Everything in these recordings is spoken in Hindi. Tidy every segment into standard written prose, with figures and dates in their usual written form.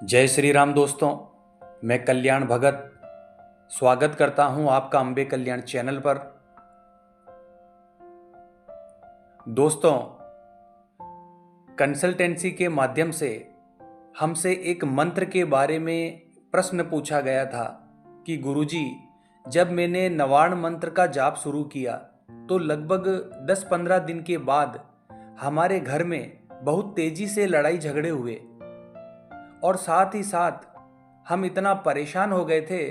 जय श्री राम दोस्तों। मैं कल्याण भगत स्वागत करता हूं आपका अम्बे कल्याण चैनल पर। दोस्तों, कंसल्टेंसी के माध्यम से हमसे एक मंत्र के बारे में प्रश्न पूछा गया था कि गुरुजी, जब मैंने नवाण मंत्र का जाप शुरू किया तो लगभग 10-15 दिन के बाद हमारे घर में बहुत तेजी से लड़ाई झगड़े हुए और साथ ही साथ हम इतना परेशान हो गए थे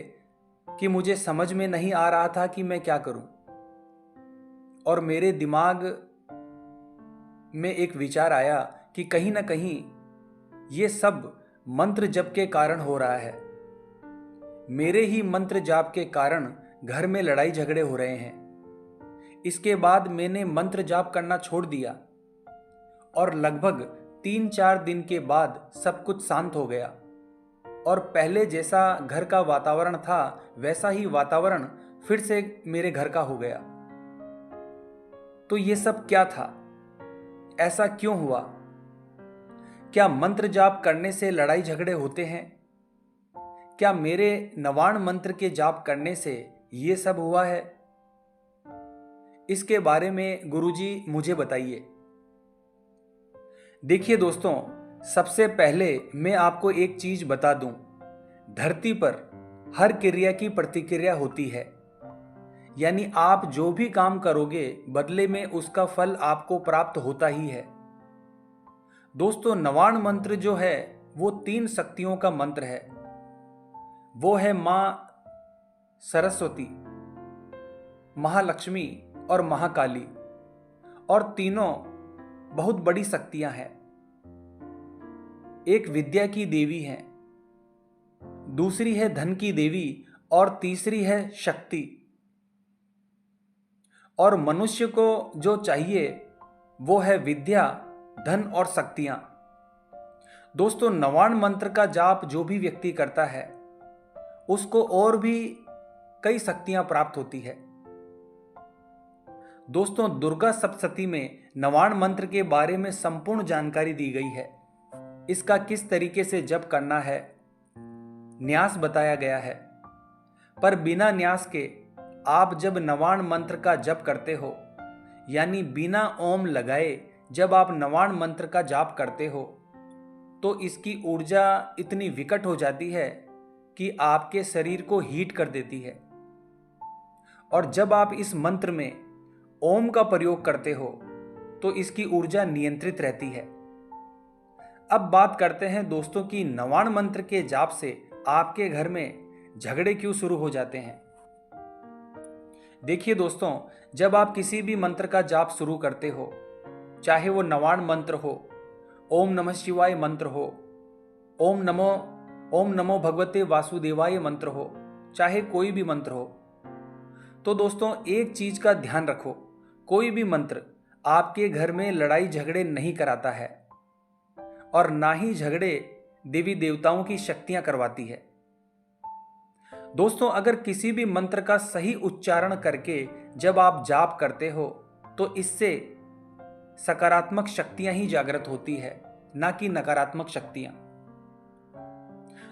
कि मुझे समझ में नहीं आ रहा था कि मैं क्या करूं। और मेरे दिमाग में एक विचार आया कि कहीं ना कहीं ये सब मंत्र जप के कारण हो रहा है। मेरे ही मंत्र जाप के कारण घर में लड़ाई झगड़े हो रहे हैं। इसके बाद मैंने मंत्र जाप करना छोड़ दिया और लगभग 3-4 दिन के बाद सब कुछ शांत हो गया और पहले जैसा घर का वातावरण था वैसा ही वातावरण फिर से मेरे घर का हो गया। तो ये सब क्या था? ऐसा क्यों हुआ? क्या मंत्र जाप करने से लड़ाई झगड़े होते हैं? क्या मेरे नवाण मंत्र के जाप करने से ये सब हुआ है? इसके बारे में गुरुजी मुझे बताइए। देखिए दोस्तों, सबसे पहले मैं आपको एक चीज बता दूं। धरती पर हर क्रिया की प्रतिक्रिया होती है, यानी आप जो भी काम करोगे बदले में उसका फल आपको प्राप्त होता ही है। दोस्तों, नवाण मंत्र जो है वो 3 शक्तियों का मंत्र है। वो है मां सरस्वती, महालक्ष्मी और महाकाली, और तीनों बहुत बड़ी शक्तियां हैं। एक विद्या की देवी है, दूसरी है धन की देवी और तीसरी है शक्ति। और मनुष्य को जो चाहिए वो है विद्या, धन और शक्तियां। दोस्तों, नवाण मंत्र का जाप जो भी व्यक्ति करता है उसको और भी कई शक्तियां प्राप्त होती है। दोस्तों, दुर्गा सप्तशती में नवाण मंत्र के बारे में संपूर्ण जानकारी दी गई है। इसका किस तरीके से जप करना है, न्यास बताया गया है। पर बिना न्यास के आप जब नवाण मंत्र का जप करते हो, यानी बिना ओम लगाए जब आप नवाण मंत्र का जाप करते हो, तो इसकी ऊर्जा इतनी विकट हो जाती है कि आपके शरीर को हीट कर देती है। और जब आप इस मंत्र में ओम का प्रयोग करते हो तो इसकी ऊर्जा नियंत्रित रहती है। अब बात करते हैं दोस्तों कि नवाण मंत्र के जाप से आपके घर में झगड़े क्यों शुरू हो जाते हैं। देखिए दोस्तों, जब आप किसी भी मंत्र का जाप शुरू करते हो, चाहे वो नवाण मंत्र हो, ओम नमः शिवाय मंत्र हो, ओम नमो भगवते वासुदेवाय मंत्र हो, चाहे कोई भी मंत्र हो, तो दोस्तों एक चीज का ध्यान रखो, कोई भी मंत्र आपके घर में लड़ाई झगड़े नहीं कराता है और ना ही झगड़े देवी देवताओं की शक्तियां करवाती है। दोस्तों, अगर किसी भी मंत्र का सही उच्चारण करके जब आप जाप करते हो तो इससे सकारात्मक शक्तियां ही जागृत होती है, ना कि नकारात्मक शक्तियां।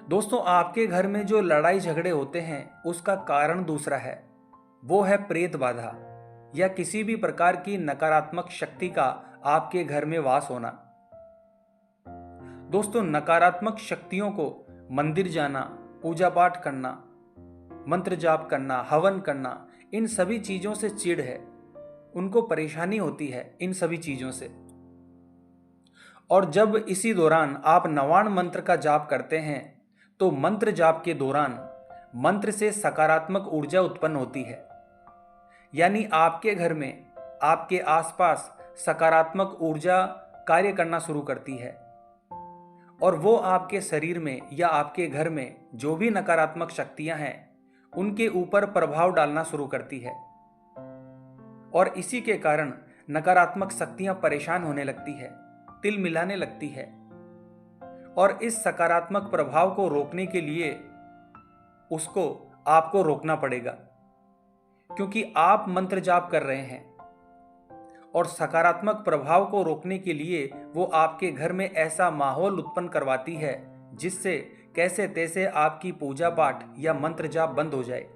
दोस्तों, आपके घर में जो लड़ाई झगड़े होते हैं उसका कारण दूसरा है। वो है प्रेत बाधा या किसी भी प्रकार की नकारात्मक शक्ति का आपके घर में वास होना। दोस्तों, नकारात्मक शक्तियों को मंदिर जाना, पूजा पाठ करना, मंत्र जाप करना, हवन करना, इन सभी चीजों से चिढ़ है, उनको परेशानी होती है इन सभी चीजों से। और जब इसी दौरान आप नवाण मंत्र का जाप करते हैं तो मंत्र जाप के दौरान मंत्र से सकारात्मक ऊर्जा उत्पन्न होती है, यानी आपके घर में, आपके आसपास सकारात्मक ऊर्जा कार्य करना शुरू करती है और वो आपके शरीर में या आपके घर में जो भी नकारात्मक शक्तियां हैं उनके ऊपर प्रभाव डालना शुरू करती है। और इसी के कारण नकारात्मक शक्तियां परेशान होने लगती है, तिल मिलाने लगती है। और इस सकारात्मक प्रभाव को रोकने के लिए उसको आपको रोकना पड़ेगा, क्योंकि आप मंत्र जाप कर रहे हैं और सकारात्मक प्रभाव को रोकने के लिए वो आपके घर में ऐसा माहौल उत्पन्न करवाती है जिससे कैसे तैसे आपकी पूजा पाठ या मंत्र जाप बंद हो जाए।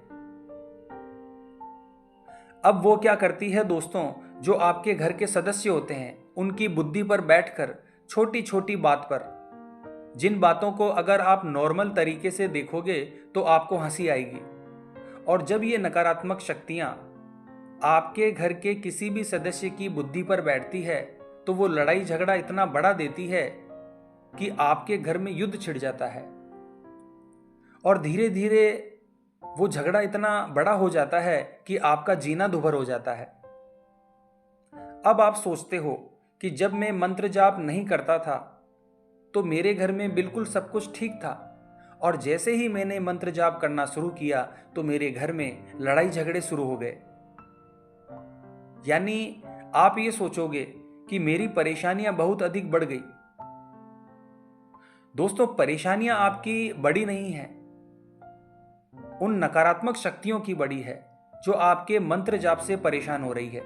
अब वो क्या करती है दोस्तों, जो आपके घर के सदस्य होते हैं उनकी बुद्धि पर बैठकर छोटी छोटी बात पर, जिन बातों को अगर आप नॉर्मल तरीके से देखोगे तो आपको हंसी आएगी, और जब ये नकारात्मक शक्तियां आपके घर के किसी भी सदस्य की बुद्धि पर बैठती है तो वो लड़ाई झगड़ा इतना बड़ा देती है कि आपके घर में युद्ध छिड़ जाता है, और धीरे धीरे वो झगड़ा इतना बड़ा हो जाता है कि आपका जीना दुभर हो जाता है। अब आप सोचते हो कि जब मैं मंत्र जाप नहीं करता था तो मेरे घर में बिल्कुल सब कुछ ठीक था, और जैसे ही मैंने मंत्र जाप करना शुरू किया तो मेरे घर में लड़ाई झगड़े शुरू हो गए। यानी आप ये सोचोगे कि मेरी परेशानियां बहुत अधिक बढ़ गई। दोस्तों, परेशानियां आपकी बड़ी नहीं हैं, उन नकारात्मक शक्तियों की बड़ी है जो आपके मंत्र जाप से परेशान हो रही है,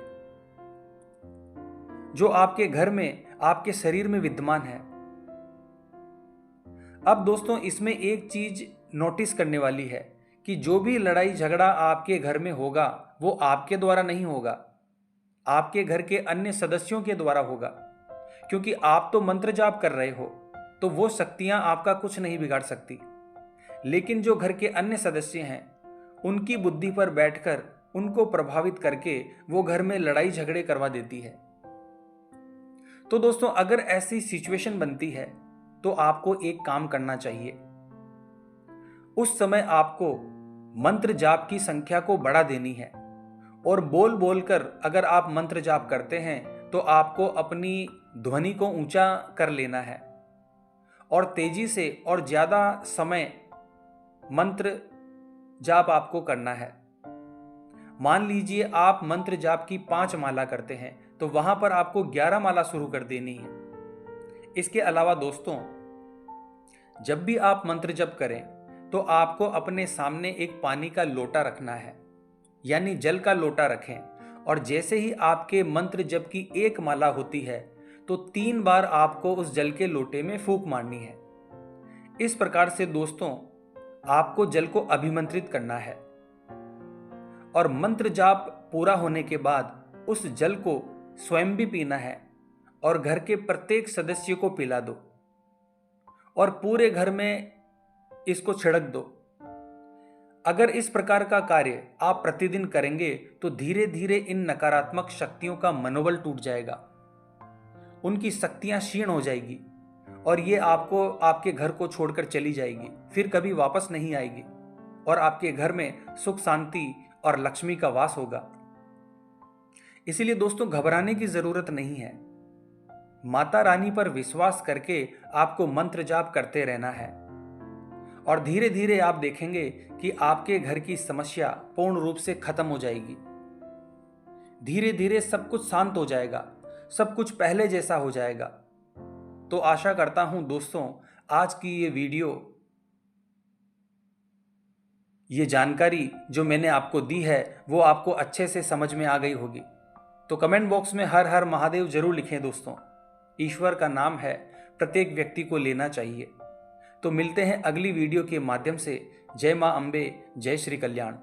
जो आपके घर में, आपके शरीर में विद्यमान है। अब दोस्तों, इसमें एक चीज नोटिस करने वाली है कि जो भी लड़ाई झगड़ा आपके घर में होगा वो आपके द्वारा नहीं होगा, आपके घर के अन्य सदस्यों के द्वारा होगा, क्योंकि आप तो मंत्र जाप कर रहे हो तो वो शक्तियां आपका कुछ नहीं बिगाड़ सकती। लेकिन जो घर के अन्य सदस्य हैं उनकी बुद्धि पर बैठकर उनको प्रभावित करके वो घर में लड़ाई झगड़े करवा देती है। तो दोस्तों, अगर ऐसी सिचुएशन बनती है तो आपको एक काम करना चाहिए। उस समय आपको मंत्र जाप की संख्या को बढ़ा देनी है, और बोल बोलकर अगर आप मंत्र जाप करते हैं तो आपको अपनी ध्वनि को ऊंचा कर लेना है, और तेजी से और ज्यादा समय मंत्र जाप आपको करना है। मान लीजिए आप मंत्र जाप की 5 माला करते हैं तो वहां पर आपको 11 माला शुरू कर देनी है। इसके अलावा दोस्तों, जब भी आप मंत्र जप करें तो आपको अपने सामने एक पानी का लोटा रखना है, यानी जल का लोटा रखें, और जैसे ही आपके मंत्र जप की 1 माला होती है तो 3 बार आपको उस जल के लोटे में फूंक मारनी है। इस प्रकार से दोस्तों, आपको जल को अभिमंत्रित करना है, और मंत्र जाप पूरा होने के बाद उस जल को स्वयं भी पीना है और घर के प्रत्येक सदस्य को पिला दो, और पूरे घर में इसको छिड़क दो। अगर इस प्रकार का कार्य आप प्रतिदिन करेंगे तो धीरे धीरे इन नकारात्मक शक्तियों का मनोबल टूट जाएगा, उनकी शक्तियां क्षीण हो जाएगी, और ये आपको आपके घर को छोड़कर चली जाएगी, फिर कभी वापस नहीं आएगी, और आपके घर में सुख शांति और लक्ष्मी का वास होगा। इसीलिए दोस्तों, घबराने की जरूरत नहीं है। माता रानी पर विश्वास करके आपको मंत्र जाप करते रहना है, और धीरे धीरे आप देखेंगे कि आपके घर की समस्या पूर्ण रूप से खत्म हो जाएगी। धीरे धीरे सब कुछ शांत हो जाएगा, सब कुछ पहले जैसा हो जाएगा। तो आशा करता हूं दोस्तों, आज की ये वीडियो, ये जानकारी जो मैंने आपको दी है वो आपको अच्छे से समझ में आ गई होगी। तो कमेंट बॉक्स में हर हर महादेव जरूर लिखें दोस्तों। ईश्वर का नाम है, प्रत्येक व्यक्ति को लेना चाहिए। तो मिलते हैं अगली वीडियो के माध्यम से। जय मां अम्बे, जय श्री कल्याण।